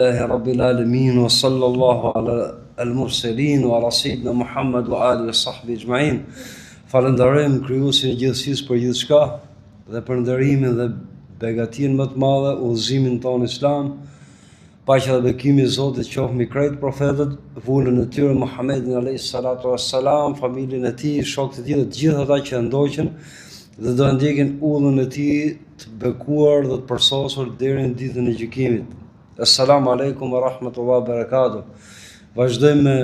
Rabbil alamin wa sallallahu ala al-mursalin wa ala sayyidina Muhammad wa alihi wa sahbihi ajma'in. Falenderojmë krijuesin e gjithësisë për gjithçka dhe për ndërimin dhe begatinë më të madhe, udhëzimin tonë islam. Paqja dhe bekimi i Zotit qoftë mbi krejt profetët, vullën e tyre Muhammedin alayhi salatu wassalam, familjen e tij, shokët e tij dhe të gjithë ata që ndoqën dhe do ndjekin udhën e tij të bekuar dhe të përsosur deri në ditën e gjykimit. Assalamu alaikum wa rahmatullahi wa barakatuh. Vazhdojmë me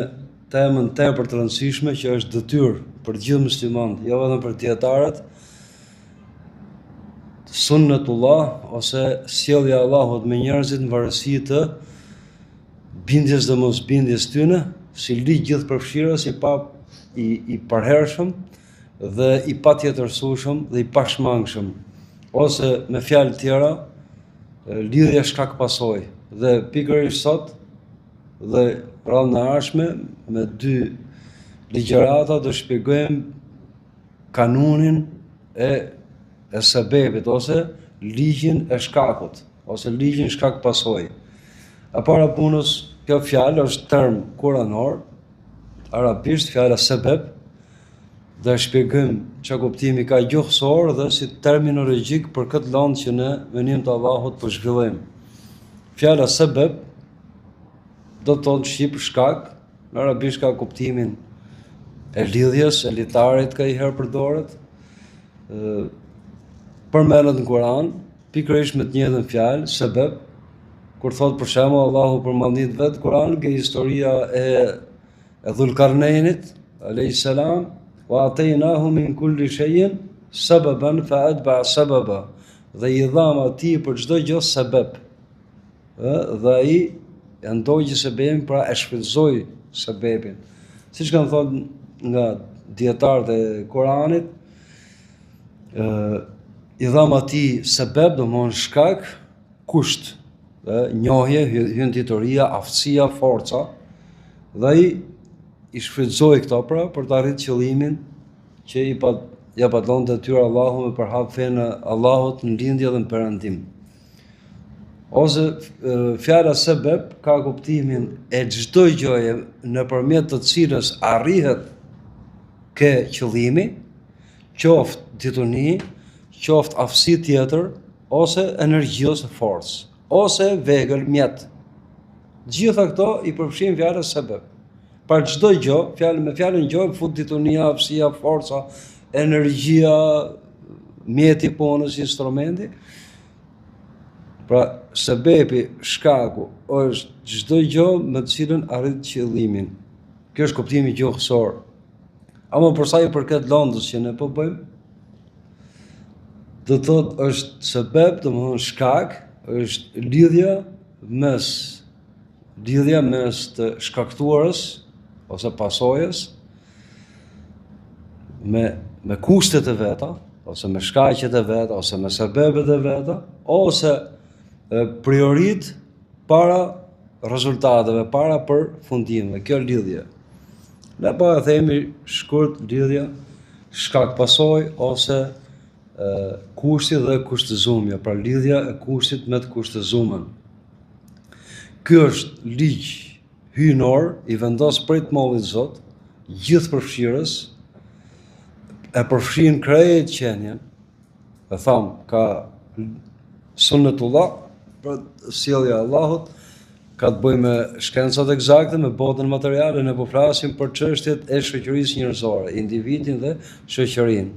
temën tepër të rëndësishme që është detyrë për gjithë muslimanët, jo vetëm për dietarët. Sunnetullah ose sjellja e Allahut me njerëzit në varësi të bindjes dhe mosbindjes tyre, si ligj gjithëpërfshirës i përhershëm dhe i patjetërsueshëm dhe i pashmangshëm, ose me fjalë tjera, lidhja shkak pasojë. Dhe pikërisht sot dhe radhën e ardhshme me dy ligjërata do shpjegojmë kanunin e sebebit ose ligjin e shkakut ose ligjin shkak pasojë. E para punës, kjo fjalë është term kuranor, arabisht fjala sebeb, dhe shpjegojmë çka kuptimi ka gjuhësor dhe si terminologjik për këtë lëndë që ne me nimë të Allahut po zhvillojmë. Fjala sebeb do të thotë shqip shkak, në arabisht ka kuptimin e lidhjes, e litarit ka i herë përdoret, përmendet në Kur'an, pikërisht me të njëjtën fjalë, sebeb, kur thotë për shembull Allahu përmendit vetë Kur'an që historia e Dhulkarnejnit alayhis salam, wa ataynahu min kulli shay'in sababan fa atba'a sababa, dhe i dham atij për çdo gjë sebeb. Dhe ai e ndogji sebebin, pra e shfrytëzoi sebebin. Siç kanë thënë nga dietarët e Kuranit, i dham atij sebeb, domthon shkak, kusht, njohje, hynditoria, aftësia, forca, dhe ai i shfrytëzoi këto pra për të arritur qëllimin që ja patllon detyrë Allahu me përhap fenë e Allahut në lindje dhe në perëndim. Ose fjala sebeb ka kuptimin e çdo gjëje nëpërmjet të cilës arrihet ke qëllimi, qoftë dituni, qoftë aftësi tjetër, ose energji ose forcë, ose vegël mjet. Gjitha këto i përfshin fjala sebeb. Për çdo gjë, me fjalën gjë fut ditunia, aftësia, forca, energjia, mjeti punës, instrumenti. Pra, sebebi, shkaku, është çdo gjë me të cilën arrit qëllimin. Kjo është kuptimi gjuhësor. Ama për sa i përket lëndës që ne po bëjmë, do thotë është sebeb, domethënë shkak, është lidhja mes të shkaktuarës ose pasojës me kushtet e veta, ose me shkaqet e veta, ose me sebebet e veta, ose priorit para rezultateve, para përfundimeve. Kjo lidhje. Ne po e themi shkurt lidhja shkak pasojë ose kushti dhe kushtëzumja, pra lidhja e kushtit me të kushtëzumen. Ky është ligj hyjnor i vendos prej të Mallit Zot, gjithëpërfshirës, e përfshin krejt qenjen, e tham, ka sunnetullah, për sjellja e Allahut, ka të bëjë me shkencat eksakte, me botën materiale, ne po flasim për çështjet e shoqërisë njerëzore, individin dhe shoqërinë.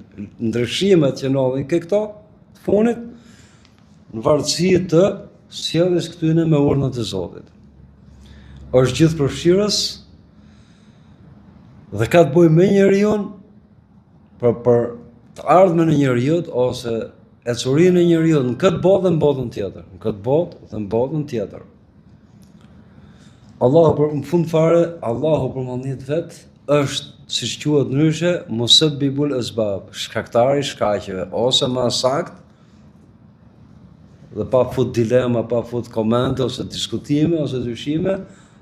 Ndryshimet që ndodhin këto të funit në varësi të sjelljes këtyre me urdhën e Zotit. Është gjithëpërfshirës dhe ka të bëjë me njeriu, për të ardhmen e njeriu ose ecurinë e njeriu në këtë botë dhe në botën tjetër, në këtë botë dhe në botën tjetër. Në fund fare, Allahu përmendit vet është, siç quhet ndryshe, musabbibul asbab, shkaktari i shkaqeve, ose më saktë, dhe pa fut dilema, pa fut komente ose diskutime ose dyshime,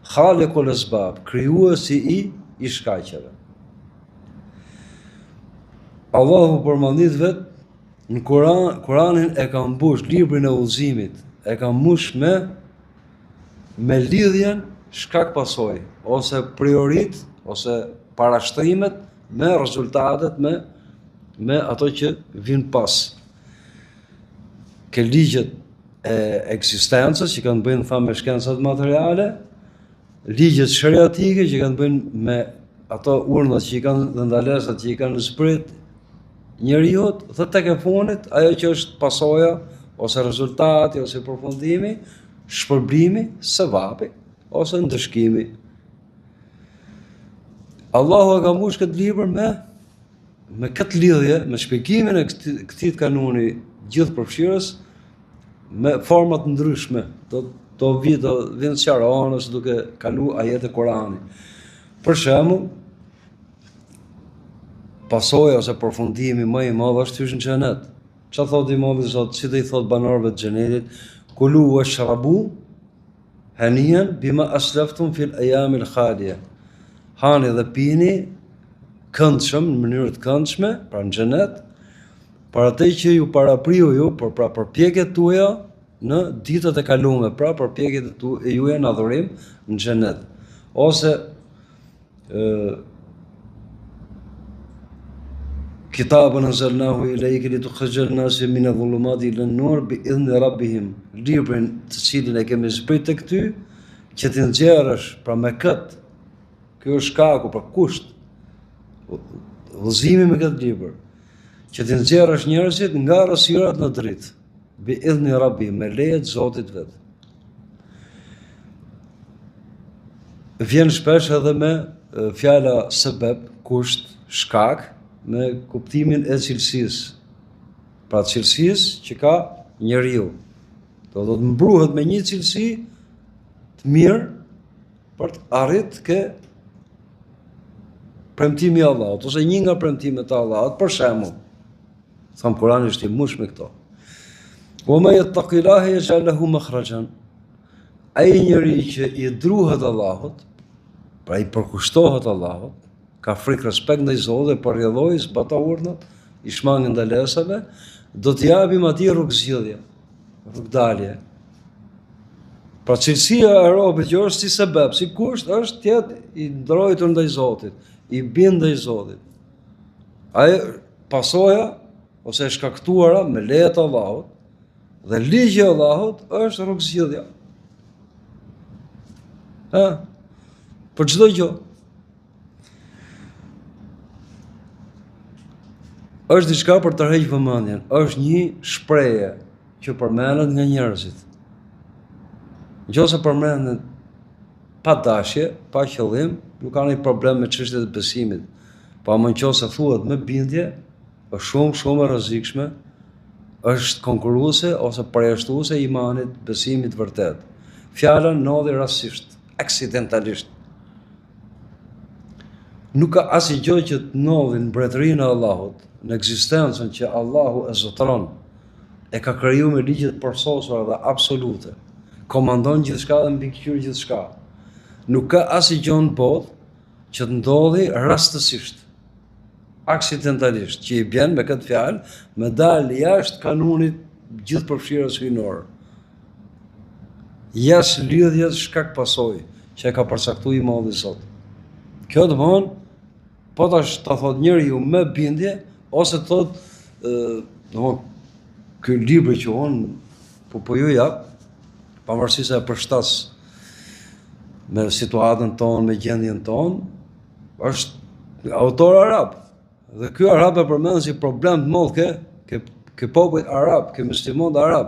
khaliqul asbab, krijuesi i shkaqeve. Allahu përmendit vet në Kuranin e ka mbush librin e udhëzimit, e ka mbush me me lidhjen shkak pasojë, ose priorit, ose parashtrimet me rezultatet, me ato që vinë pas. Ke ligjet e eksistencës që kanë bëjnë thamë me shkencat materiale, ligjet shariatike që kanë bëjnë me ato urnat që i kanë dhe ndalesat që i kanë në zbrit njeriut, dhe tek e funit, ajo që është pasoja, ose rezultati, ose përfundimi, shpërblimi, sevapi, ose ndëshkimi. Allahu e ka mbush këtë libër me këtë lidhje, me shpjegimin e këtij kanuni gjithë përfshirës, me format ndryshme, do vinë sqarohen ose duke kalu ajete Kurani. Për shembull, pasoja ose përfundimi më i madh është hysh në xhenet. Çfarë thotë Imam Zot, si do i thot banorëve të xhenetit, kulu washrabu haniyan bima aslaftum fil ayamil khaliya. Hani dhe pini këndshëm, në mënyrë të këndshme, pra në xhenet, për atë që ju parapriu ju, pra përpjekjet tuaja në ditët e kaluara, pra përpjekjet e juaja në adhurim në xhenet. Ose kitabun anzalnahu ilayka litukhrijal nase min adh-dhulumati ila an-nur bi'idhni rabbihim. Librin të cilin e kemi zbritur tek ty, që ti nxjerrësh pra me kët. Ky është shkaku, pra kusht. Udhëzimi me këtë libër, që ti nxjerrësh njerëzit nga rrësirat në dritë, bi'idhni rabbihim, me leje të Zotit vet. Vjen shpesh edhe me fjala sebeb, kusht, shkak, me kuptimin e cilësisë. Pra cilësisë që ka njeriu. Do të mbruhet me një cilësi të mirë për të arrit ke premtimi i Allahut, ose një nga premtimet e Allahut, për shembull. Tham Kurani është i mush me këto. Wa ma yattaqillaha yaj'al lahu makhrajan. Ai njeri që i druhet Allahut, pra i përkushtohet Allahut, ka frikë respekt ndaj Zotit, për rrjedhoi, zbata urdhnat, i shmangë ndalesave, do t'i japim atij rrugëzgjidhje, rrugdalje. Pra cilësia e robit që është si sebeb, si kusht, është tjetë i ndrojtur ndaj Zotit, i bind ndaj Zotit. Ajo pasoja, ose shkaktuara me lejet e Allahut, dhe ligji i Allahut është rrugëzgjidhja. Për çdo gjë. Është diçka për të rrejë vëmendjen, është një shprehje që përmendet nga njerëzit. Nëse përmendet pa dashje, pa qëllim, nuk ka ndonjë problem me çështjet e besimit. Po ama nëse thuhet me bindje, është shumë e rrezikshme, është konkurruese ose përjashtuese i imanit, besimit vërtet. Fjala ndodhi rastësisht, aksidentalisht. Nuk ka asgjë që të ndodhi në mbretërinë e Allahut, në ekzistencën që Allahu e zotëron, e ka krijuar me ligjet përsosura dhe absolute. Komandon gjithçka dhe mbikëqyr gjithçka. Nuk ka asgjë në botë që të ndodhi rastësisht, aksidentalisht, që i bjen me këtë fjalë, me dalë jashtë kanunit gjithëpërfshirës hyjnor. Jashtë lidhjes shkak pasojë që e ka përcaktuar Imam Zot. Kjo domthon, po tash ta thot njeriu me bindje, ose të thot, domthon, ky libër që po ju jap, pavarësisht se e përshtas me situatën tonë, me gjendjen tonë, është autor arab. Dhe ky arab e përmend si problem të madh ke popujt arab, ke muslimanët arab.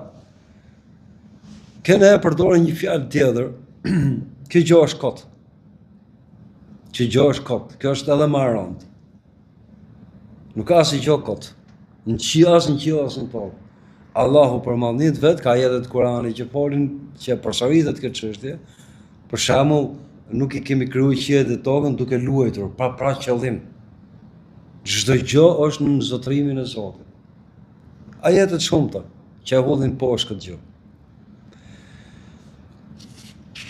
Këne e përdorë një fjalë tjetër, kjo gjë është kot. Kjo është edhe më e rëndë. Nuk ka asgjë kot. Në qiell as në tokë. Allahu për mallnit vet ka ajetet e Kuranit që folin, që përsëritet këtë çështje. Për shembull, nuk i kemi krijuar qiellin dhe tokën duke luajtur, pra qëllim. Çdo gjë është në zotrimin e Zotit. Ajetet shumëta që e hodhin poshtë këtë gjë.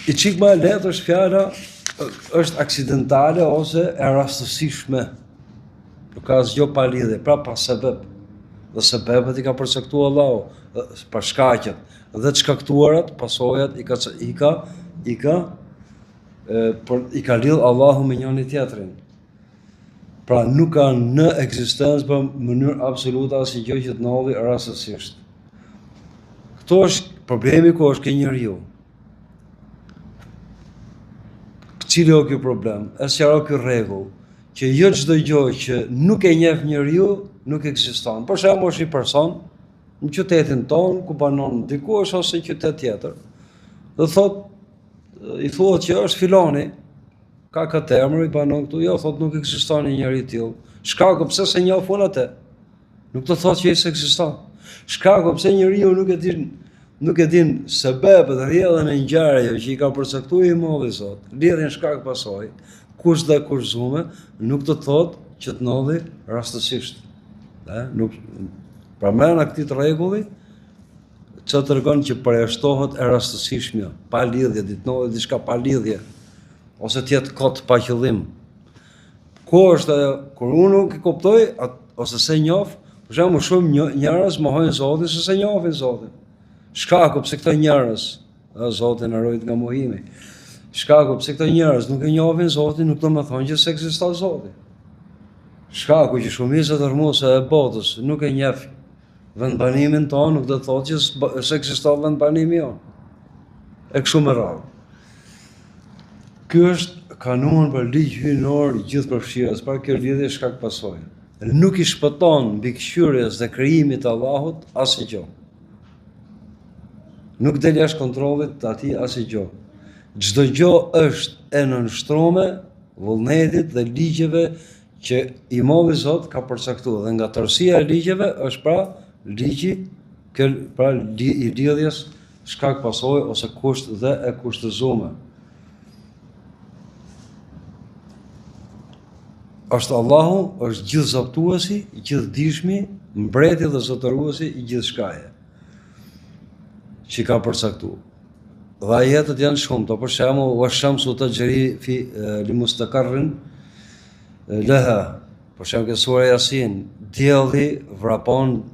I çik më e lehtë është fjala, është aksidentale ose e rastësishme. Nuk ka asgjë pa lidhje, pra pa sebeb. Dhe sebebet i ka përcaktuar Allahu, pa shkaqet. Dhe të shkaktuarat, pasojat i ka i ka lidh Allahu me njëri tjetrin. Pra nuk ka në ekzistencë për mënyrë absolute asnjë gjë që të ndodhi rastësisht. Këto është problemi ku është ke njeriu. Cili o ky problem? E sqaro ky rregull, që jo çdo gjë që nuk e njeh njeriu nuk ekziston. Për shembull, është një person në qytetin ton ku banon dikush ose në qytet tjetër. Dhe i thuhet që është filoni, ka këtë emër, i banon këtu, jo, thot nuk ekziston një njeri i tillë. Shkaku pse se njoh unë atë. Nuk do thotë që ai s'ekziston. Shkaku pse njeriu nuk e din sebebet, rrjedhën e ngjarjeve që i ka përcaktuar i Modhi Zot, lidhjen shkak pasojë, kush dhe kurzume, nuk do thotë që të ndodhi rastësisht. Nuk pra mbrana këtij rregulli që tregon që përjashtohet e rastësishmja, pa lidhje, ditë ndodhi diçka pa lidhje, ose të jetë kot pa qëllim. Ku është ajo kur unë nuk e kuptoj ose se njoh, për shembull shumë njerëz mohojnë Zotin se se njohin Zotin. Shkaku pse këto njerëz, Zotin na ruaj nga mohimi. Shkaku pse këto njerëz nuk e njohin Zotin nuk do të thonë që s'ekziston Zoti. Shkaku që shumica e rrëmuese e botës nuk e njeh vendbanimin tonë nuk do të thotë që s'ekziston vendbanimi jonë. E kështu me radhë. Ky është kanun për ligj hyjnor i gjithë përfshirës, pra kjo lidhje shkak pasojë. Nuk i shpëton mbikëqyrjes dhe krijimit të Allahut asnjë gjë. Nuk del jashtë kontrollit të atij asnjë gjë. Çdo gjë është e nënshtruar vullnetit dhe ligjeve që i Modhi Zot ka përcaktuar dhe nga tërësia e ligjeve është pra ligji i lidhjes shkak pasojë ose kusht dhe e kushtëzuar. Është Allahu, është gjithëzaptuesi, gjithdijshmi, mbreti dhe zotëruesi i gjithçkaje, që ka përcaktuar. Dhe ajetet janë shumëta, për shembull, washamsu tajri fi limustaqarrin laha. Për shembull, sura Yasin, dielli vrapon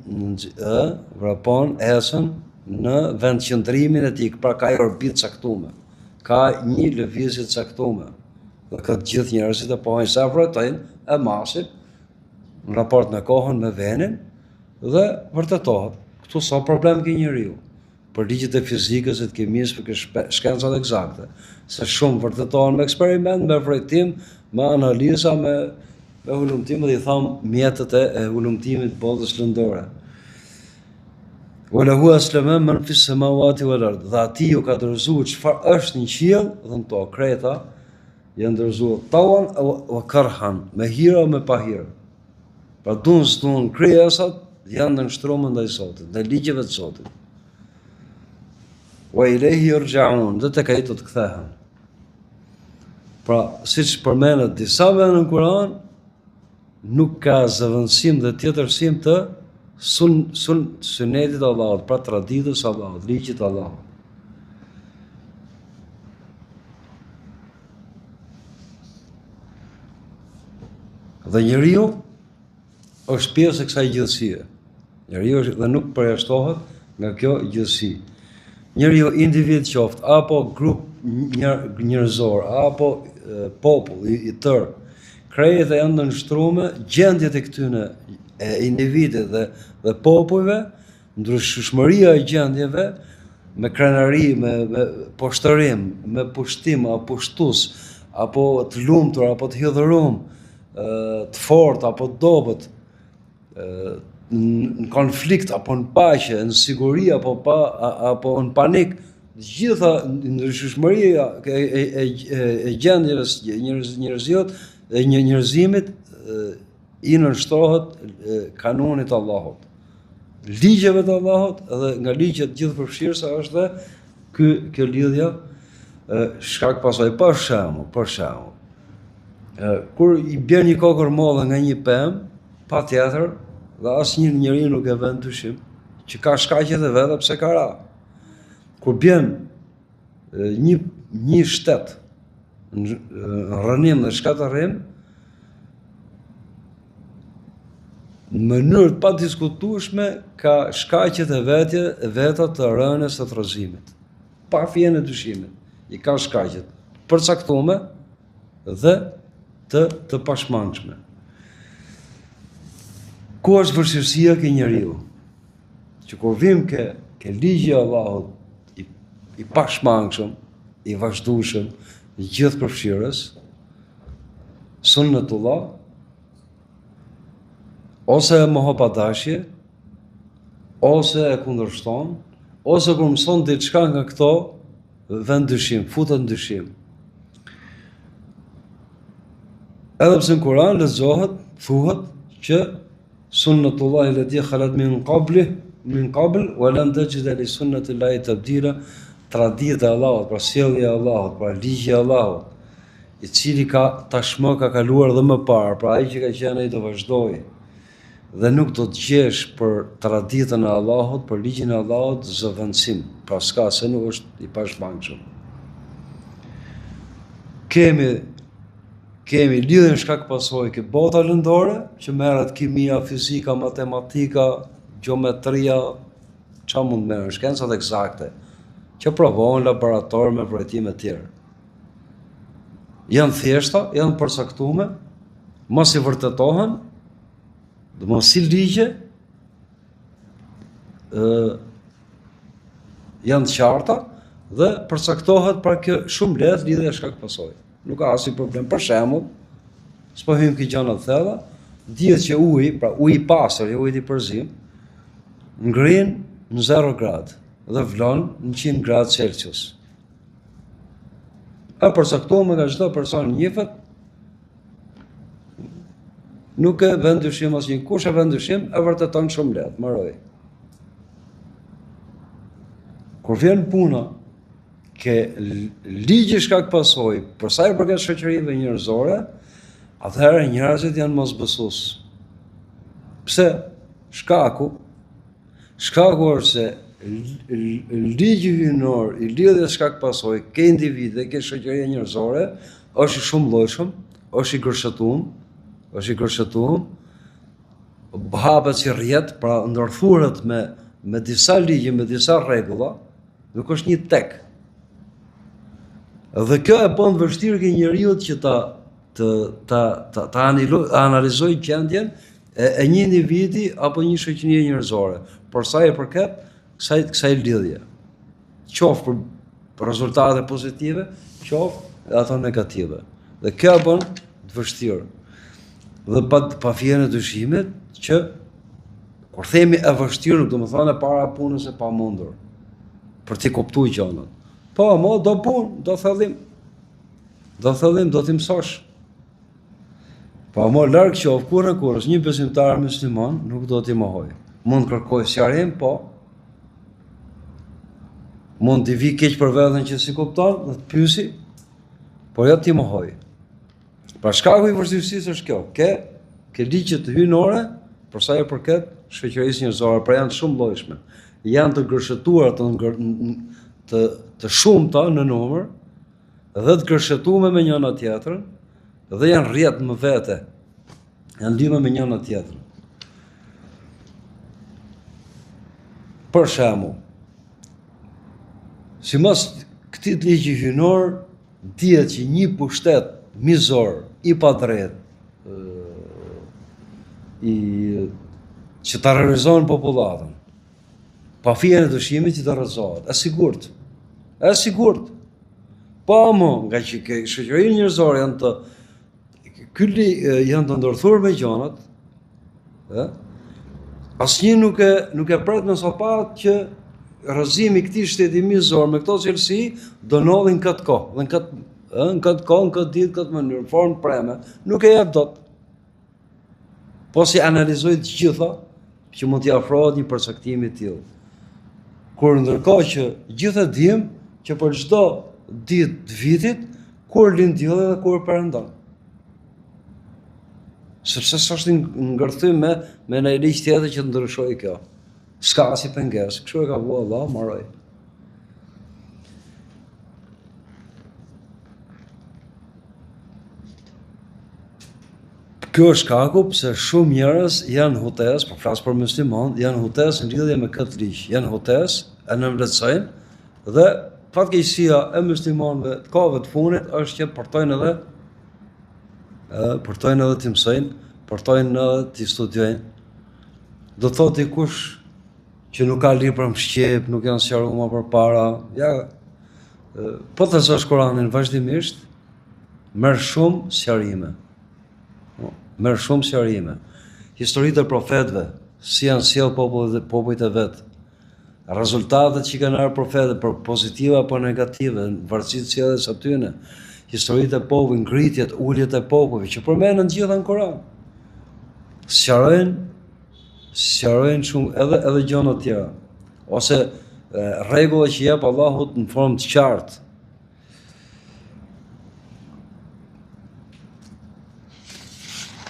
esën në vend qëndrimin e tij, pra ka orbit caktuar, ka një lëvizje të caktuar. Dhe këtë gjithë njerëzit e pohojnë sa vërtetojnë e masit në raport me kohën, me venin, dhe vërtetohet. Këtu sa problem ke njeriu. Për ligjet e fizikës, e të kimisë, për shkencat eksakte. Se shumë vërtetohen me eksperiment, me vërtetim, me analiza, me hulumtim, dhe i thamë mjetët e hulumtimit botës lëndore. Walahu aslama man fis samawati wal ard. Dhe ati ju ka dorëzuar çfarë është në qiell dhe në tokë, kreta janë dorëzuar tawan wa karhan, me hira o me pa hira. Pra dun krijesat janë nënshtruar ndaj Zotit, ndaj ligjeve të Zotit. Wa ilayhi yurja'un, dhe tek ai do të kthehen. Pra, siç përmendet disa vende në Kur'an, nuk ka zëvendësim dhe tjetërsim të sunetit Allahut, pra traditës Allahut, ligjit Allahut. Dhe njeriu është pjesë e kësaj gjithësie. Njeriu dhe nuk përjashtohet nga kjo gjithësi. Njeriu individ qoftë, apo grup njerëzor, apo popull i tërë, krejt e janë nënshtruar gjendjet e këtyne e individet dhe popujve, ndryshmëria e gjendjeve, me krenari, me poshtërim, me pushtim, apo pushtus, apo të lumtur, apo të hidhërum, të fort, apo të dobët, në konflikt, apo në paqe, në siguri, apo në panik, gjitha ndryshmëria e gjendjeve njerëzimit i nënshtrohet kanonit Allahut, ligjeve të Allahut, dhe nga ligjet gjithë përfshirësa është dhe kjo lidhja shkak pasojë. Për shembull, kur i bën një kokër mollë nga një pemë, patjetër, dhe asnjë njeri nuk e vën dyshim që ka shkaqet e veta pse ka ra. Kur bën një shtet në rënim dhe shkatërrim, në mënyrë të padiskutueshme ka shkaqet e veta të rënies së tërëzimit, pa fije në dyshimit. i ka shkaqet përcaktuar dhe të pashmangshme. Ku është vështirësia ke njeriu? Që kur vim ke ligji i Allahut i pashmangshëm, i vazhdueshëm, i gjithë përfshirës, sunnetullah, ose e moho pa dashje, ose e kundërshton, ose kur mëson diçka nga këto, vend dyshim, futet në dyshim. Edhe pse në Kur'an lexohet, thuhet që sunnetullah allati khalat min qabl wa lam tajid li sunnatillahi tabdila, tradita e Allahut, pra sjellja e Allahut, pra ligji i Allahut, i cili tashmë ka kaluar dhe më parë, pra ai që ka qenë ai do vazhdojë. Dhe nuk do të gjesh për traditën e Allahut, për ligjin e Allahut zëvendësim, pra s'ka se nuk është i pashmangshëm. Kemi lidhjen shkak pasojë ke bota lëndore, që merret kimia, fizika, matematika, gjeometria, çfarë mund merren, shkencat eksakte, që provohen në laborator me projektime të tjera. Janë thjeshta, janë përcaktuar, mos i vërtetohen, dhe mos si ligje, janë të qarta dhe përcaktohet pra kjo shumë lehtë lidhja shkak pasojë. Nuk ka asnjë problem. Për shembull, s'po hym këto gjëra të thella, dihet që uji, pra uji i pastër, uji i përzim, ngrin në 0 gradë dhe vlon në 100 gradë Celsius. A përcaktohet nga çdo person njëfet, nuk e vend dyshim asnjë kush, e vend dyshim e vërteton shumë lehtë, mbaroi. Kur vjen puna ke ligji shkak pasojë, për sa i përket shoqërive njerëzore, atëherë njerëzit janë mosbesues. Pse? Shkaku është se ligji hyjnor i lidhjes shkak pasojë ke individë, ke shoqëria njerëzore, është i shumëllojshëm, është i gërshëtuar, hapet si rrjet, pra ndërthuret me disa ligje, me disa rregulla, nuk është një tek. Dhe kjo e bën vështirë ke njeriu që ta analizojë gjendjen e një individi apo një shoqërie njerëzore, por sa i përket kësaj lidhje. Qoftë për rezultate pozitive, qoftë ato negative. Dhe kjo e bën të vështirë. Dhe pa fjerë në dyshimit që kur themi e vështirë nuk do të thonë para punës e pamundur për t'i kuptuar gjërat. Po, mo do punë, do thellim, do t'i mësosh. Po, mo larg qof kurrë, një besimtar musliman nuk do t'i mohoj. Mund kërkoj sqarim, po. Mund t'i vi keq për veten që si kupton, dhe të pyesi, por jo t'i mohoj. Pra shkaku i vështirësisë është kjo, ke ligje të hyjnore, për sa i përket shoqërisë njerëzore, pra janë shumë llojshme. Janë të gërshëtuara të shumta në numër dhe të gërshëtuara me njëra tjetrën dhe janë rrjet më vete. Janë lidhur me njëra tjetrën. Për shembull, sipas këtij ligji hyjnor, dihet që një pushtet mizor i padrejt që ta realizon popullatën, pa fjerë në dyshimit që të rrëzohet, e sigurt. Pa më, nga që shoqërinë njerëzore janë të ndërthurë me gjonat, asnjë nuk e pret me sopat që rrëzimi këtij shteti mizor me këto cilësi do ndodhin këtë kohë, në këtë ditë, këtë mënyrë, formë preme, nuk e jep dot. Po si analizoj të gjitha që mund t'i afrohet një përcaktimi të tillë. Kur ndërkohë që gjithë e dim që për çdo ditë të vitit kur lind dielli dhe kur perëndon. Sepse s'është ngërthym me një ligj tjetër që të ndryshojë kjo. S'ka si pengesë, kështu e ka vënë Allah, mbaroi. Kjo është shkaku pse shumë njerëz janë hutes, po flas për musliman, janë hutes në lidhje me këtë ligj, janë hutes, e nënvlerësojnë dhe fatkeqësia e muslimanëve të kohëve të funit është që përtojnë edhe të mësojnë, përtojnë edhe të studiojnë. Do të thotë dikush që nuk ka libra në shqip, nuk janë sqaruar përpara, ja po të lexosh Kur'anin vazhdimisht, merr shumë sqarime. Merr shumë sqarime. Historitë e profetëve, si janë sjell popujt e vet. Rezultatet që kanë ardhur profetët, për pozitive apo negative, në varësi të sjelljes së tyre. Historitë e popujve, ngritjet, uljet e popujve që përmenden gjitha në Kur'an. Sqarojnë shumë edhe gjëra të tjera. Ose rregulla që jep Allahu në formë të qartë.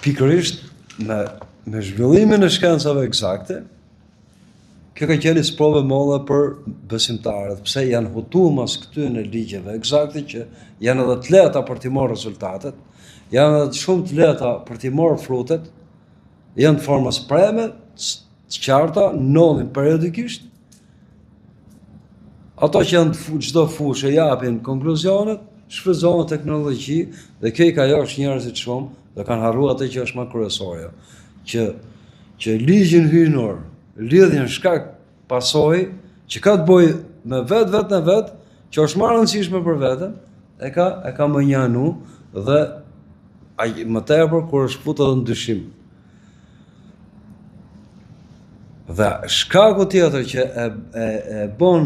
Pikërisht me zhvillimin e shkencave eksakte, kjo ka qenë sprovë molle për besimtarët, pse janë hutuar mas këtyre ligjeve eksakte që janë edhe të lehta për të marrë rezultatet, janë edhe shumë të lehta për të marrë frutet, janë në forma spreme, të qarta, ndodhin periodikisht. Ato që janë çdo fushë japin konkluzionet, shfrytëzohen teknologji dhe kjo i ka jashtë njerëzit shumë dhe kanë harruar atë që është më kryesorja, që ligjin hyjnor, lidhjen shkak pasojë, që ka të bëjë me vetë, që është më e rëndësishme për veten, e ka më njanu dhe më tepër kur është futur në dyshim. Dhe shkaku tjetër që e bën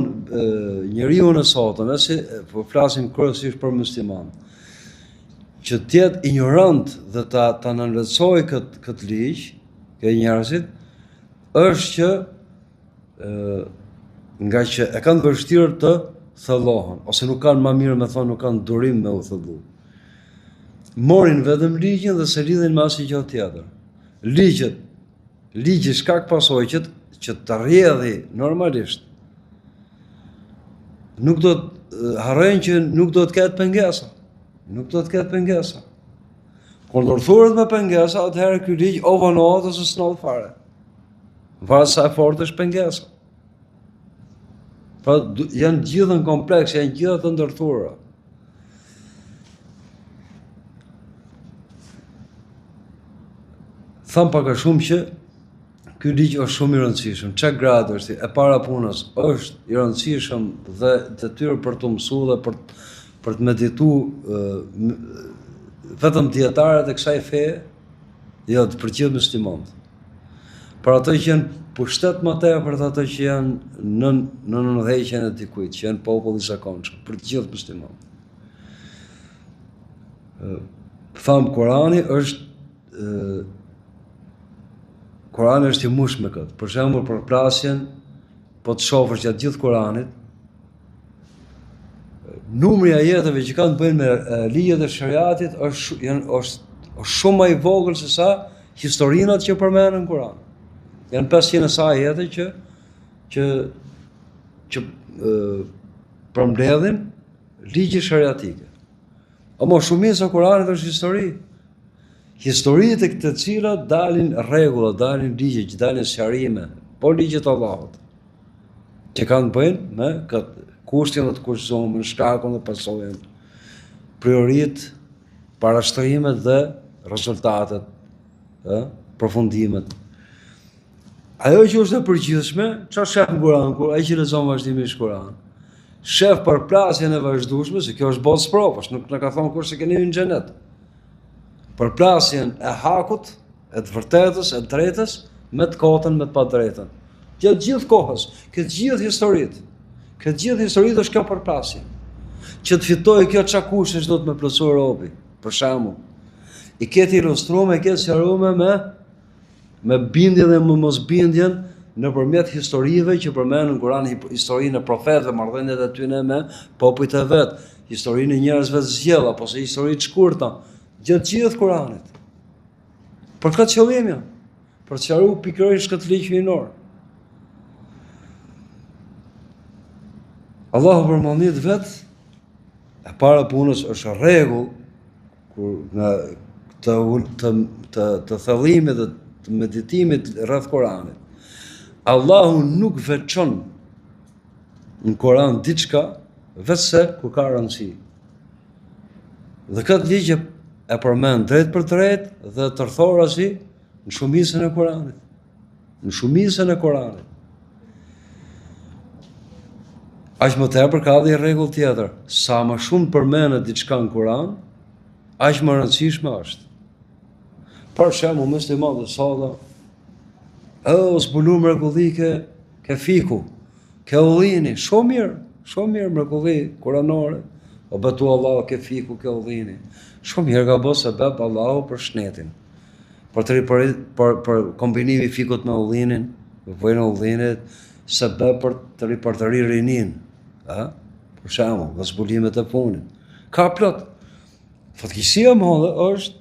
njeriu në sotëm, si po flasim kryesisht për musliman, që të jetë ignorant dhe ta nënvlerësojë këtë ligj, që njerëzit, është që nga që e kanë vështirë të thellohen, ose nuk kanë, më mirë me thonë, nuk kanë durim me u thellu. Morin vetëm ligjin dhe se lidhin me asnjë gjë tjetër. Ligji shkak pasojë që të rrjedhi normalisht. Nuk do të harrojnë që nuk do të ketë pengesa. Nuk do të ketë pengesa. Kur ndërthuret me pengesa, atëherë ky ligj o vonohet ose s'nodh fare. Varet sa e fortë është pengesa. Pra janë gjithë në kompleks, janë gjithë të ndërthura. Tham pak a shumë që ky ligj është shumë i rëndësishëm. Çka gradë është e para punës është i rëndësishëm dhe detyrë për të mësuar dhe për të medituar vetëm dietarët e kësaj feje, jo të përgjithë muslimanët. Për ato që janë pushtet më tepër për ato që janë në nëndheqjen e dikujt, që janë popull i zakonshëm, për të gjithë muslimanët. Tham Kurani është i mush me këtë. Për shembull, për plasjen, po të shohësh gjatë gjithë Kuranit, numri i ajeteve që kanë të bëjnë me ligjet e shariatit është shumë më i vogël se sa historinat që përmenden në Kuran. Janë 500 sa ajete që përmbledhin ligje shariatike. Ama shumica e Kuranit është histori. Historitë e këtë cilat dalin rregulla, dalin ligje, që dalin sqarime, po ligjet e Allahut, që kanë të bëjnë me këtë kushtin dhe të kushtëzuar, shkakun dhe pasojën, priorit, parashtrimet dhe rezultatet, përfundimet. Ajo që është e përgjithshme, çfarë shef në Kur'an, kur ai që lexon vazhdimisht Kur'an, shef përplasjen e vazhdueshme, se kjo është botë sprovësh, nuk na ka thonë kur se keni hyrë në xhenet. Përplasjen e hakut, e të vërtetës, e të drejtës, me të kotën, me të padrejtën. Gjatë gjithë kohës, këtë gjithë historitë është kjo përplasje. Që të fitojë kjo çka kushtesh do të më plotësoj robi, për shembull. I ketë ilustruar, i ketë sqaruar me bindjen dhe me mosbindjen nëpërmjet historive që përmenden në Kur'an, historinë e profetëve, marrëdhëniet e tyre me popujt e vet, historinë e njerëzve të zgjellë apo se histori të shkurta, gjatë gjithë Kur'anit. Për këtë qëllim janë, për të sqaruar pikërisht këtë ligj hyjnor. Allahu përmendit vet e para punës është rregull kur nga të thellimit dhe të meditimit rreth Kuranit. Allahu nuk veçon në Kuran diçka vetëse kur ka rëndësi. Dhe këtë ligj e përmend drejt për drejt dhe tërthorasi në shumicën e Kuranit. Në shumicën e Kuranit. Aq më tepër ka dhe rregull tjetër, sa më shumë përmendet diçka në Kuran, aq më rëndësishme është. Për shembull, muslimanët salla, zbulu mrekulli ke fiku, ke udhini, shumë mirë mrekulli kuranore, o betu Allah ke fiku, ke udhini. Shumë mirë ka bë sebeb Allahu për shnetin. Për kombinimi fikut me udhinin, me vojnë udhinit, sebeb për të ri rinin. Për shembull, dhe zbulimet e punit. Ka plot. Fatkeqësia më madhe është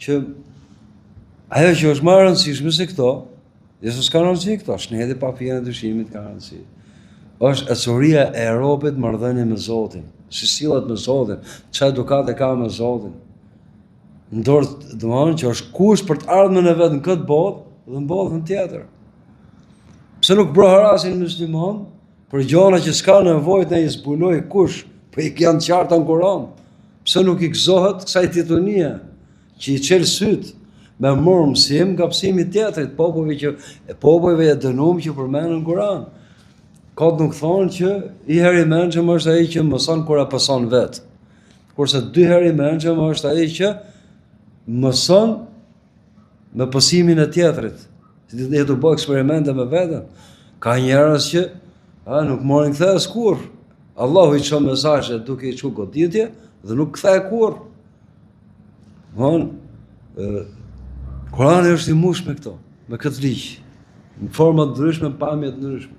që ajo që është më e rëndësishme se këto, Jezus ka rëndësi këto, shneti pa fijën e dyshimit ka rëndësi. Është ecuria e robit marrëdhënie me Zotin, si sillet me Zotin, çfarë edukate ka me Zotin. Ndorë domethënë që është kusht për të ardhmen e vet në këtë botë dhe në botën tjetër. Pse nuk broharasin musliman për gjëra që s'ka nevojë të i zbuloj kush, po i janë qarta në Kur'an. Pse nuk i gëzohet kësaj titunie që i çel syt me morë mësim nga mësimi tjetrit, popujve e dënuar që përmenden në Kur'an. Kot nuk thonë që i herë i mençëm është ai që mëson kur e pëson vet. Kurse dy herë i mençëm është ai që mëson me pësimin e tjetrit. Si të bëj eksperimente me veten. Ka njerëz që nuk morin kthes kurr. Allahu i çon mesazhe duke i çu goditje dhe nuk kthej kurr. Kurani është i mush me këto, me këtë ligj, në forma të ndryshme, në pamje të ndryshme.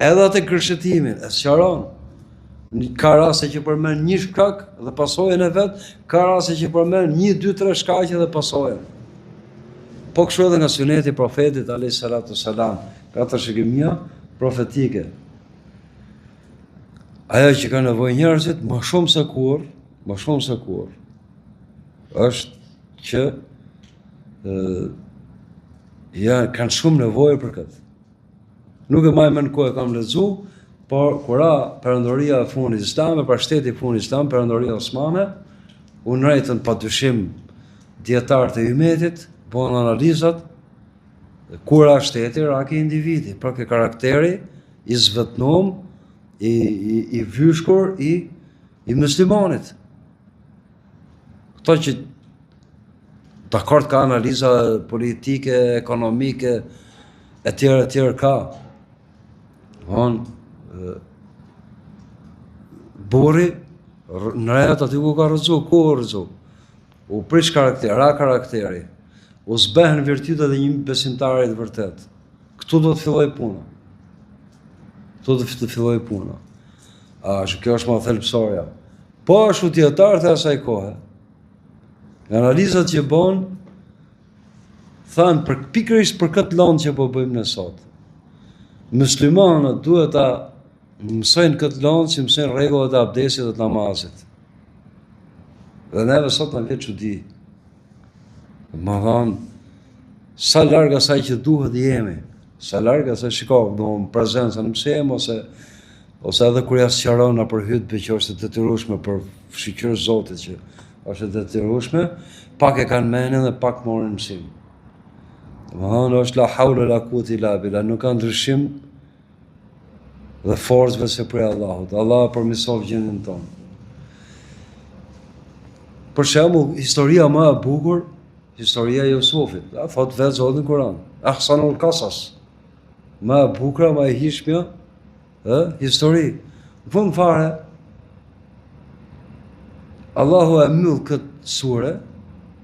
Edhe atë kërshëtimin, e sqaron. Ka raste që përmend një shkak dhe pasojën e vet, ka raste që përmend 1, 2, 3 shkaqe dhe pasojën. Po kështu edhe nga suneti i profetit alayhis salatu wassalam, ka të shikimia profetike. Ajo që ka nevojë njerëzit më shumë se kur, është që kanë shumë nevojë për këtë. Nuk e maj mend ku e kam lexu, por kura Perandoria e fundit islame, pra shteti i fundit islam, Perandoria osmane, u nrejtën padyshim dietarët e ummetit, bën analizat kura shteti, raki individi, pra ke karakteri i zvetnum, i vyshkur, i muslimanit. Këto që dakord ka analiza politike, ekonomike, e tjerë ka. Burri, në rejat aty ku ka rëzu, ku rëzu? U prish karakteri, u zbehen virtytet dhe një besimtarit vërtet. Këtu do të filloj puna. Kjo është më thelbësorja. Po ashtu dietarët e asaj kohe, analizat që bën, thanë pikërisht për këtë lëndë që po bëjmë ne sot. Muslimanët duhet ta mësojnë këtë lëndë që mësojnë rregullat e abdesit dhe të namazit. Dhe neve sot në vjetë çudi. Më thonë, sa larg asaj që duhet jemi, sa larg asaj shikoj, do në prezencë në mësim, ose edhe kur ja sqarona për hutbë që është e detyrueshme për shiqyrë Zotit që është e detyrueshme, pak e kanë menin dhe pak morin mësim. Domethënë është la haula la quwwata illa billah, nuk ka ndryshim dhe forcëve se prej Allahut. Allah përmirësov gjendjen tonë. Për shembull, historia më e bukur, historia e Jusufit, thot vetë Zoti në Kur'an, ahsanul qasas. Më e bukur, më e hijshme, histori. Në fund fare, Allahu e mbyll këtë sure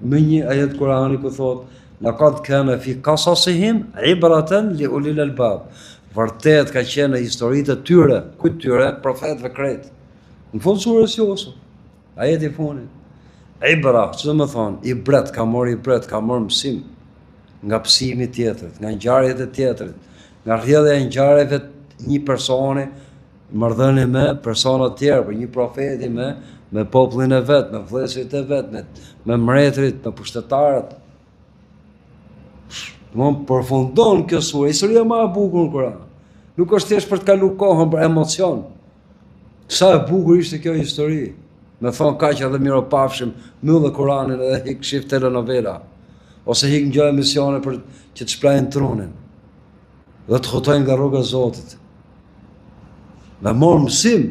me një ajet Kur'ani ku thot: "Laqad kana fi qasasihim ibratan li ulil albab." Vërtet ka qenë historitë e tyre, kujt tyre, profetëve krejt. Në fund surës Jusuf, ajeti i fundit. Ibra, çdo më thon, i bret, ka marrë mësim nga psimi tjetrit, nga ngjarjet e tjetrit, nga rrjedhja e ngjarjeve të një personi, marrëdhënie me persona të tjerë, për një profeti me popullin e vet, me vëllezërit e vet, me mbretërit, me pushtetarët. Domthon përfundon kjo sure, historia më e bukur në Kur'an. Nuk është thjesht për të kaluar kohën për emocion. Sa e bukur ishte kjo histori. Me thonë kaq edhe miropafshim, mbyllë Kur'anin edhe hik shif telenovela. Ose hik ngjo emisione për që të shprehnin trunin. Dhe të hutojnë nga rruga e Zotit. Me morë mësim.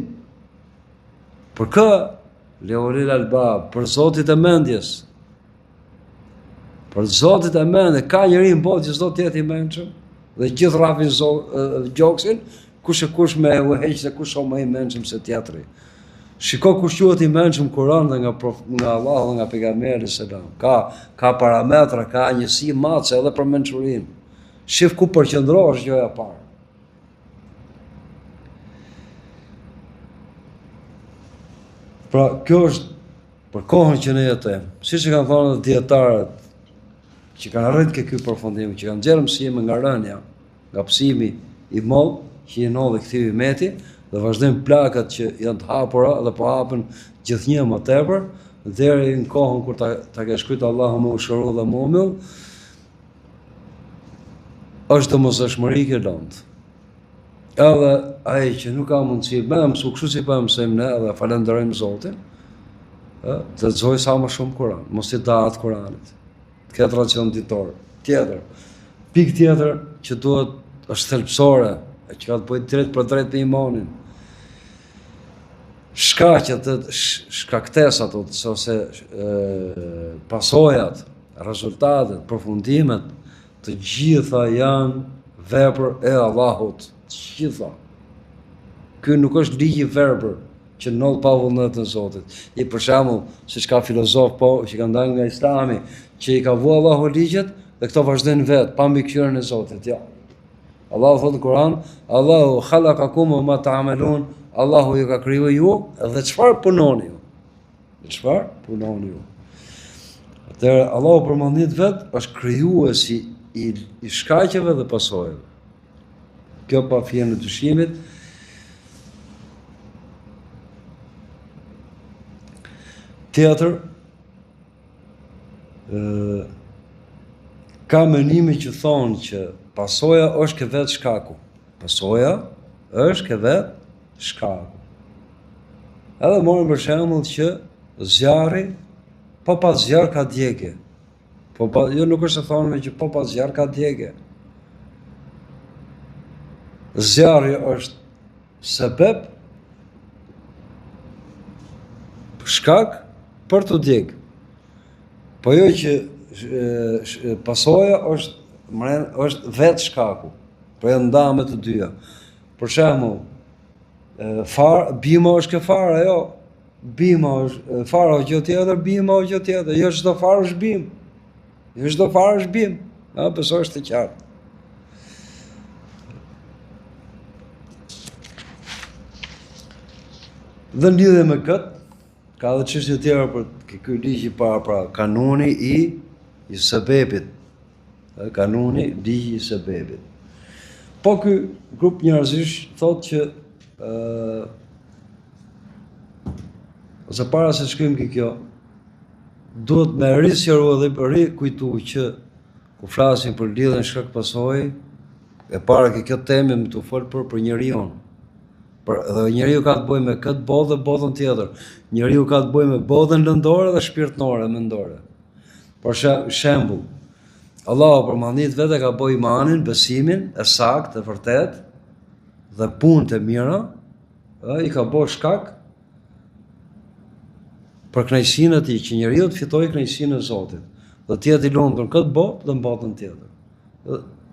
Për kë, Leolil Albab, për Zotit e mendjes. Për Zotit e mendjes, ka njëri në botë që s'do të jetë i mençëm, dhe gjithë rrafin gjoksin, kush e kush me u heq se kush o më i mençëm se tjetri. Shiko kush quhet i mençëm Kur'an dhe nga Allah dhe nga pejgamberi selam. Ka parametra, ka njësi mace edhe për mençurinë. Shif ku përqendrohesh gjëja e parë. Pra, kjo është për kohën që ne jetojmë. Siç e kanë thënë dietarët që kanë arritur ke ky përfundim, që kanë nxjerrë mësime nga rënia, nga psimi i madh që i ndodhi kthivi Meti, dhe vazhdojnë plakat që janë të hapura dhe po hapen gjithnjë më tepër, deri në kohën kur ta ka shkruajtur Allahu më ushëru dhe më umill, është domosdoshmëri që lëndë. Edhe ai që nuk ka mundësi me mësu kështu si po mësojmë ne dhe falenderojmë Zotin, të lexoj sa më shumë Kur'an, mos i dahat Kur'anit. Të ketë racion ditor. Tjetër, pikë tjetër që duhet është thelbësore, që ka të bëjë drejt për drejt me imanin. Shkaqet, shkaktesat ose pasojat, rezultatet, përfundimet, të gjitha janë vepër e Allahut. Të gjitha. Ky nuk është ligj i verbër që ndodh pa vullnetin e Zotit. I për shembull, siç ka filozof që kanë dalë nga Islami, që i ka vënë Allahu ligjet dhe këto vazhdojnë vetë pa mbikëqyrjen e Zotit. Jo. Allahu thotë në Kur'an, Allahu khalaqakum wa ma ta'malun, Allahu ju ka krijuar ju dhe çfarë punoni ju? Çfarë punoni ju? Atëherë Allahu përmendit vet është krijuesi i shkaqeve dhe pasojave. Kjo pa fjalë në dyshimit. Tjetër, ka menime që thonë që pasoja është ke vetë shkaku. Pasoja është ke vetë shkaku. Edhe morën për shembull që zjarri, po pas zjarr ka djegje. Jo nuk është të thonë që po pas zjarr ka djegje. Zjarri është sebeb, shkak për të djegë. Po jo që pasoja është vetë shkaku, po janë ndarë me të dyja. Për shembull, bima është ke fara, jo. Bima është fara o gjë tjetër, bima o gjë tjetër. Jo çdo farë është bim. Jo çdo farë është bim. Besoj është të qartë. Dhe në lidhje me këtë, ka dhe çështje tjera për ky ligj i parë, pra kanuni i sebebit. Kanuni ligji i sebebit. Po ky grup njerëzish thotë që ose para se shkojmë kjo, duhet me risqaru dhe rikujtu që ku flasim për lidhjen shkak pasojë, e para kjo temë më të fol për njeriu. Dhe njeriu ka të bëjë me këtë botë dhe botën tjetër. Njeriu ka të bëjë me botën lëndore dhe shpirtërore, mendore. Për shembull, Allahu përmendit vetë ka bëjë imanin, besimin e saktë, e vërtet, dhe punët e mira, i ka bërë shkak për kënaqësinë e tij, që njeriu të fitojë kënaqësinë e Zotit, dhe të jetë i lumtur në këtë botë dhe në botën tjetër.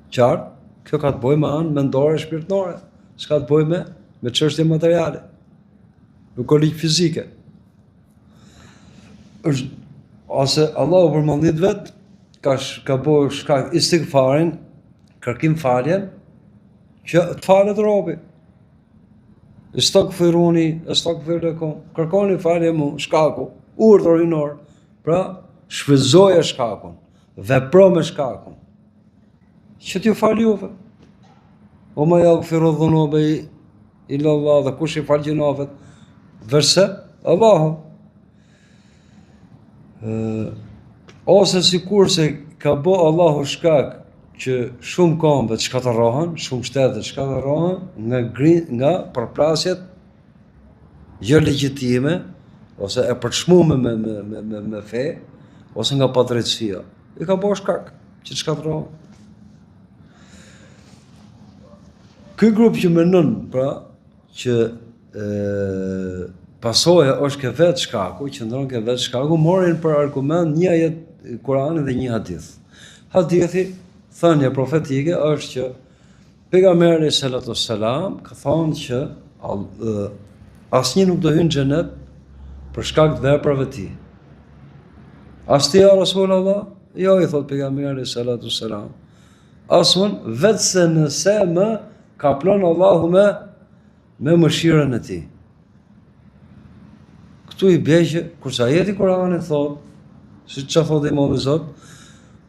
Qartë, kjo ka të bëjë me anë mendore e shpirtërore, s'ka të bëjë me çështje materiale. Nuk ka ligj fizike. Ose Allahu përmendit vet ka bërë shkak istighfarin, kërkim faljen, që të falet robi. Astaghfiruni, astaghfir lakum. Kërkoni falje mu, shkaku, urdhër rinor. Pra, shfrytëzoje shkakun, vepro me shkakun. Që t'ju fal juve. O ma yaghfiru dhunuba illa Allah, dhe kush i fal gjunafet? Verse Allahu. Ose sikur se ka bë Allahu shkak që shumë kombe të shkatërrohen, shumë shtete të shkatërrohen nga përplasjet gjë legjitime, ose e përçmuar me fe, ose nga padrejtësia. I ka bërë shkak që të shkatërrohen. Ky grup që mendon pra që pasoja është ke vetë shkaku, qëndron ke vetë shkaku, morin për argument një ajet Kurani dhe një hadith. Hadithi, thënia profetike është që pejgamberi sallallahu alaihi wasallam ka thonë që asnjë nuk do hyjë në xhenet për shkak të veprave të tij. As ti ja Rasulullah? Jo, i thot pejgamberi sallallahu alaihi wasallam. Asun vetëse nëse më kaplon Allahu me mëshirën e tij. Këtu i bie që kurse ajeti Kurani thot, siç thotë Imam Zot,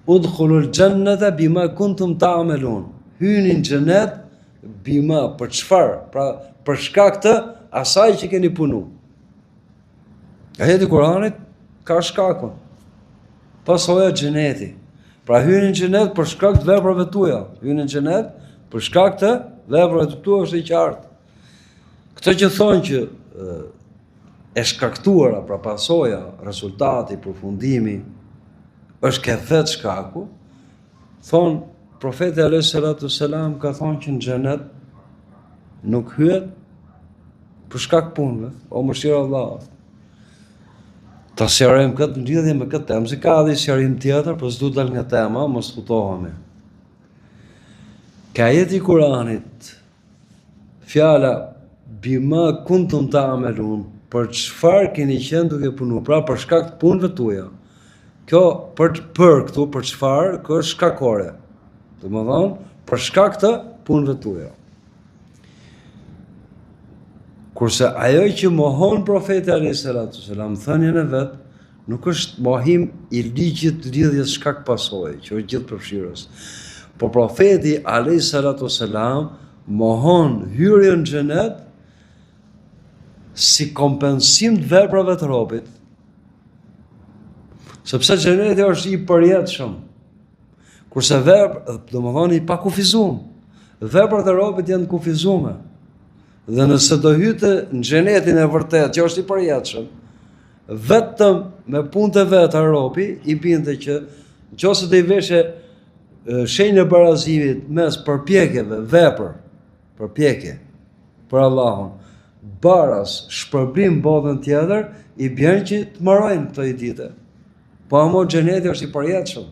udkhulul jannata bima kuntum ta'malun. Hyni në xhenet bima për çfarë? Pra për shkak të asaj që keni punu. Ajeti Kuranit ka shkakun. Pasoja xheneti. Pra hyni në xhenet për shkak të veprave tuaja. Hyni në xhenet për shkak të veprave tuaja është i qartë. Këto që thonë që e shkaktuara, pra pasoja, rezultati, përfundimi, është ke vetë shkaku, thonë, profeti alayhi salatu selam ka thonë që në xhenet nuk hyet për shkak punëve, o mëshira e Allahut. Ta sqarojmë këtë në lidhje me këtë temë, se ka edhe sqarim tjetër, por s'du dal nga tema, mos futohemi. Ka ajeti Kuranit, fjala bima kuntum ta'malun, për çfarë keni qenë duke punuar, pra për shkak të punëve tuaja. Kjo për këtu për çfarë, kjo është shkakore. Domethënë, për shkak të punëve tuaja. Kurse ajo që mohon profeti alayhi salatu selam thënien e vet, nuk është mohim i ligjit të lidhjes shkak pasojë, që është gjithë përfshirës. Po profeti alayhi salatu selam mohon hyrjen në xhenet si kompensim të veprave të robit. Sepse xheneti është i përjetshëm. Kurse domethënë i pakufizuar. Veprat e robit janë të kufizuara. Dhe nëse do hyte në xhenetin e vërtet, që është i përjetshëm, vetëm me punët e veta robi i binte që nëse do i veshe shenjën e barazimit mes përpjekjeve, përpjekje për Allahun, baras, shpërblim botën tjetër, i bjen që të marojnë këto i dite. Po amo xheneti është i përjetshëm.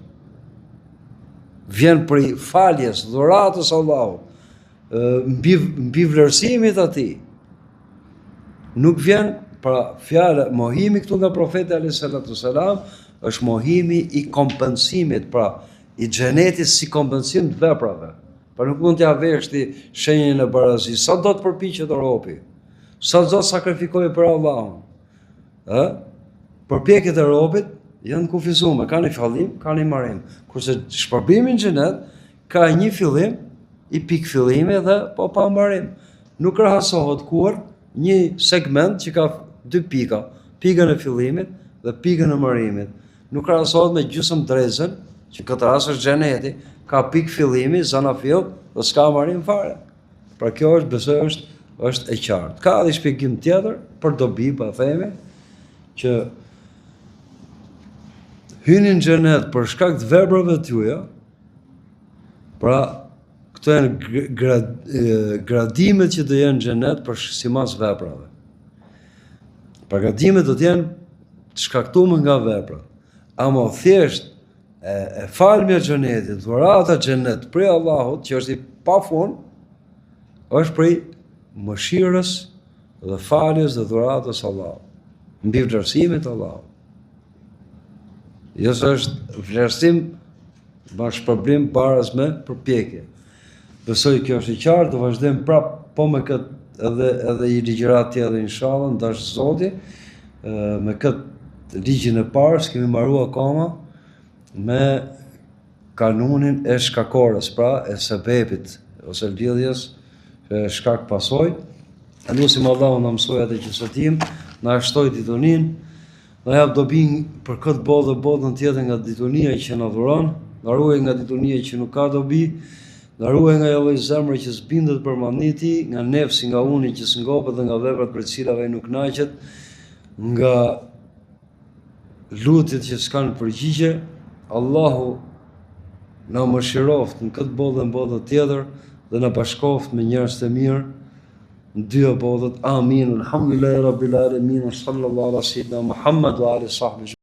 Vjen për faljes, dhuratës Allahut, mbi vlerësimit atij. Nuk vjen pra fjala mohimi këtu nga profeti alayhi salatu selam është mohimi i kompensimit, pra i xhenetit si kompensim të veprave. Pra nuk mund t'ja vesh ti shenjën e barazisë. Sa do të përpiqet robi? Sa do të sakrifikojë për Allahun? Përpjekjet e robit janë kufizuar, kanë një fillim, kanë një mbarim. Kurse shpërbimi në xhenet ka një fillim, i pikë fillimi dhe po pa mbarim. Nuk krahasohet kur një segment që ka dy pika, pikën e fillimit dhe pikën e mbarimit. Nuk krahasohet me gjysmë drezën, që këtë rast është xheneti, ka pikë fillimi, zanafill dhe s'ka mbarim fare. Pra kjo është, besoj, është e qartë. Ka edhe shpjegim tjetër për dobi, pa themi, që hyni në xhenet për shkak të veprave tuaja, pra këto janë gradimet që do jenë në xhenet për simas veprave. Pra gradimet do të jenë të shkaktuar nga veprat. Ama thjesht e falmja e xhenetit, dhurata e xhenet prej Allahut, që është i pafund, është prej mëshirës dhe faljes dhe dhuratës Allahut, mbi vlerësimit Allahut. Jo se është vlerësim bashkëpërblim paras me përpjekje. Besoj kjo është i qartë, do vazhdojmë prapë po me këtë edhe i ligjërat tjetër inshallah, ndash Zoti, me këtë ligjin e parë, s'kemi mbaruar akoma me kanunin e shkakorës, pra e sebepit ose lidhjes shkak pasojë. Lutim Allahun na mësoj atë që sotim, na shtoj ditunin, na jap dobin për këtë botë dhe botën tjetër nga ditunia që na dhuron, na ruaj nga ditunia që nuk ka dobi, Na ruaj nga ajo lloj zemre që zbindet për maniti, nga nefsi, nga uni që s'ngopet dhe nga veprat për cilave ai nuk kënaqet, nga lutjet që s'kan përgjigje. Allahu na mëshiroft në këtë botë dhe në botën tjetër dhe na bashkoft me njerëz të mirë në dy botët. Amin. Alhamdulillahi rabbil alamin. Sallallahu ala sayyidina Muhammad wa ali sahbihi